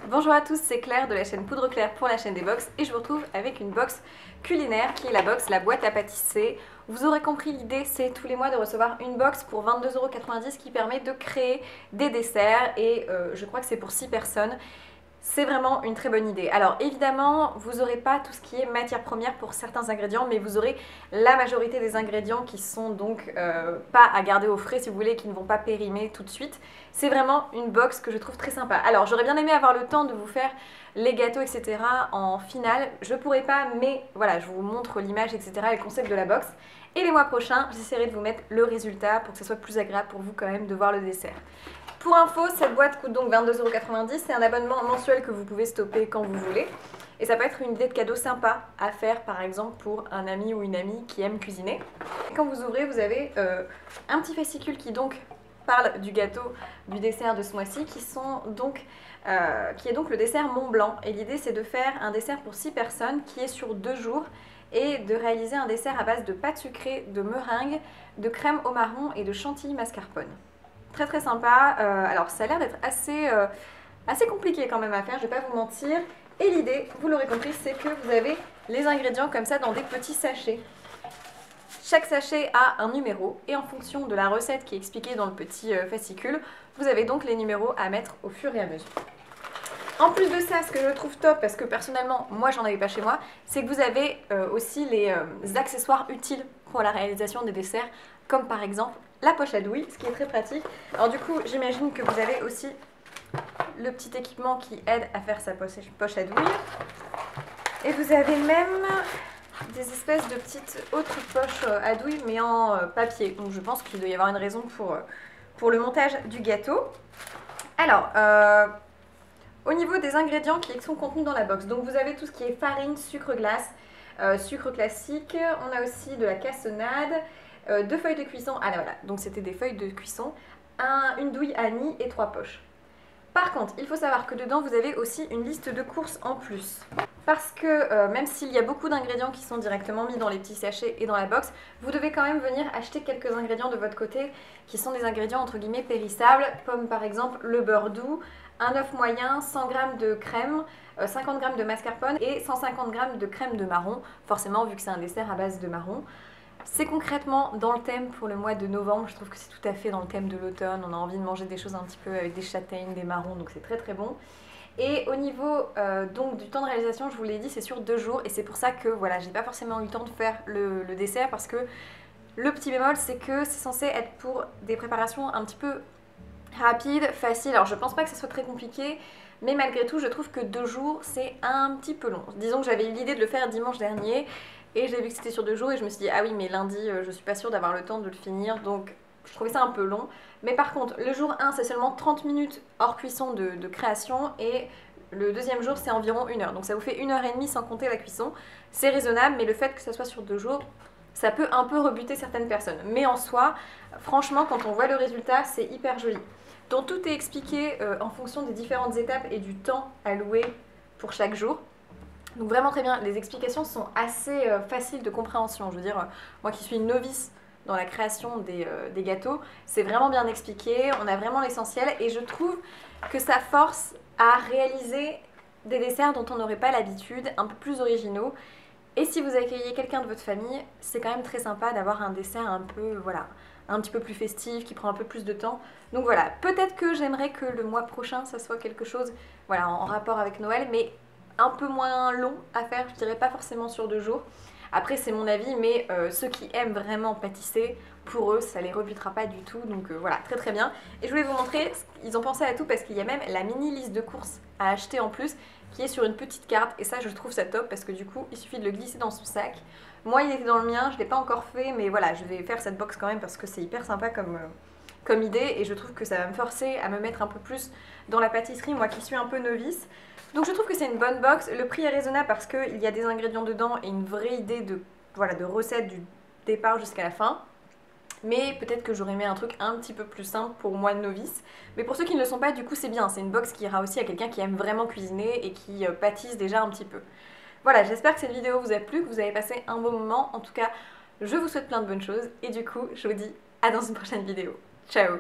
Bonjour à tous, c'est Claire de la chaîne Poudre Claire pour la chaîne des box et je vous retrouve avec une box culinaire qui est la box La Boîte à Pâtisser. Vous aurez compris, l'idée c'est tous les mois de recevoir une box pour 22,90 € qui permet de créer des desserts et je crois que c'est pour 6 personnes. C'est vraiment une très bonne idée. Alors évidemment, vous n'aurez pas tout ce qui est matière première pour certains ingrédients, mais vous aurez la majorité des ingrédients qui sont donc pas à garder au frais si vous voulez, qui ne vont pas périmer tout de suite. C'est vraiment une box que je trouve très sympa. Alors j'aurais bien aimé avoir le temps de vous faire les gâteaux, etc. en finale. Je pourrais pas, mais voilà, je vous montre l'image, etc. et le concept de la box. Et les mois prochains, j'essaierai de vous mettre le résultat pour que ce soit plus agréable pour vous quand même de voir le dessert. Pour info, cette boîte coûte donc 22,90 €. C'est un abonnement mensuel que vous pouvez stopper quand vous voulez. Et ça peut être une idée de cadeau sympa à faire par exemple pour un ami ou une amie qui aime cuisiner. Quand vous ouvrez, vous avez un petit fascicule qui donc parle du gâteau, du dessert de ce mois-ci, qui est donc le dessert Mont Blanc. Et l'idée c'est de faire un dessert pour 6 personnes qui est sur 2 jours et de réaliser un dessert à base de pâte sucrée, de meringue, de crème au marron et de chantilly mascarpone. Très très sympa. Alors ça a l'air d'être assez compliqué quand même à faire, je vais pas vous mentir. Et l'idée, vous l'aurez compris, c'est que vous avez les ingrédients comme ça dans des petits sachets. Chaque sachet a un numéro et en fonction de la recette qui est expliquée dans le petit fascicule, vous avez donc les numéros à mettre au fur et à mesure. En plus de ça, ce que je trouve top, parce que personnellement, moi j'en avais pas chez moi, c'est que vous avez aussi les accessoires utiles pour la réalisation des desserts, comme par exemple la poche à douille, ce qui est très pratique. Alors du coup, j'imagine que vous avez aussi le petit équipement qui aide à faire sa poche à douille. Et vous avez même des espèces de petites autres poches à douille, mais en papier. Donc je pense qu'il doit y avoir une raison pour le montage du gâteau. Alors, au niveau des ingrédients qui sont contenus dans la box, donc vous avez tout ce qui est farine, sucre glace, sucre classique, on a aussi de la cassonade, 2 feuilles de cuisson, ah là voilà, donc c'était des feuilles de cuisson, une douille à nid et 3 poches. Par contre, il faut savoir que dedans vous avez aussi une liste de courses en plus. Parce que même s'il y a beaucoup d'ingrédients qui sont directement mis dans les petits sachets et dans la box, vous devez quand même venir acheter quelques ingrédients de votre côté qui sont des ingrédients entre guillemets périssables, comme par exemple le beurre doux, un œuf moyen, 100 g de crème, 50 g de mascarpone et 150 g de crème de marron, forcément vu que c'est un dessert à base de marron. C'est concrètement dans le thème pour le mois de novembre, je trouve que c'est tout à fait dans le thème de l'automne, on a envie de manger des choses un petit peu avec des châtaignes, des marrons, donc c'est très très bon. Et au niveau donc du temps de réalisation, je vous l'ai dit, c'est sur 2 jours et c'est pour ça que voilà, j'ai pas forcément eu le temps de faire le dessert parce que le petit bémol c'est que c'est censé être pour des préparations un petit peu rapides, faciles. Alors je pense pas que ça soit très compliqué, mais malgré tout je trouve que 2 jours c'est un petit peu long. Disons que j'avais eu l'idée de le faire dimanche dernier et j'ai vu que c'était sur 2 jours et je me suis dit ah oui mais lundi je suis pas sûre d'avoir le temps de le finir, donc je trouvais ça un peu long. Mais par contre le jour 1 c'est seulement 30 minutes hors cuisson de création et le deuxième jour c'est environ 1 heure, donc ça vous fait 1h30 sans compter la cuisson. C'est raisonnable, mais le fait que ça soit sur 2 jours ça peut un peu rebuter certaines personnes, mais en soi franchement quand on voit le résultat c'est hyper joli. Donc tout est expliqué en fonction des différentes étapes et du temps alloué pour chaque jour. Donc vraiment très bien, les explications sont assez faciles de compréhension. Je veux dire, moi qui suis une novice dans la création des gâteaux, c'est vraiment bien expliqué, on a vraiment l'essentiel et je trouve que ça force à réaliser des desserts dont on n'aurait pas l'habitude, un peu plus originaux. Et si vous accueillez quelqu'un de votre famille, c'est quand même très sympa d'avoir un dessert un peu, voilà, un petit peu plus festif, qui prend un peu plus de temps. Donc voilà, peut-être que j'aimerais que le mois prochain, ça soit quelque chose, voilà, en rapport avec Noël, mais un peu moins long à faire, je dirais pas forcément sur 2 jours. Après c'est mon avis, mais ceux qui aiment vraiment pâtisser, pour eux ça les rebutera pas du tout, donc voilà, très très bien. Et je voulais vous montrer, ils ont pensé à tout parce qu'il y a même la mini liste de courses à acheter en plus, qui est sur une petite carte, et ça je trouve ça top parce que du coup il suffit de le glisser dans son sac. Moi il était dans le mien, je l'ai pas encore fait, mais voilà, je vais faire cette box quand même parce que c'est hyper sympa comme idée et je trouve que ça va me forcer à me mettre un peu plus dans la pâtisserie, moi qui suis un peu novice. Donc je trouve que c'est une bonne box, le prix est raisonnable parce qu'il y a des ingrédients dedans et une vraie idée de, voilà, de recette du départ jusqu'à la fin. Mais peut-être que j'aurais aimé un truc un petit peu plus simple pour moi de novice. Mais pour ceux qui ne le sont pas, du coup c'est bien, c'est une box qui ira aussi à quelqu'un qui aime vraiment cuisiner et qui pâtisse déjà un petit peu. Voilà, j'espère que cette vidéo vous a plu, que vous avez passé un bon moment. En tout cas, je vous souhaite plein de bonnes choses et du coup je vous dis à dans une prochaine vidéo. Ciao!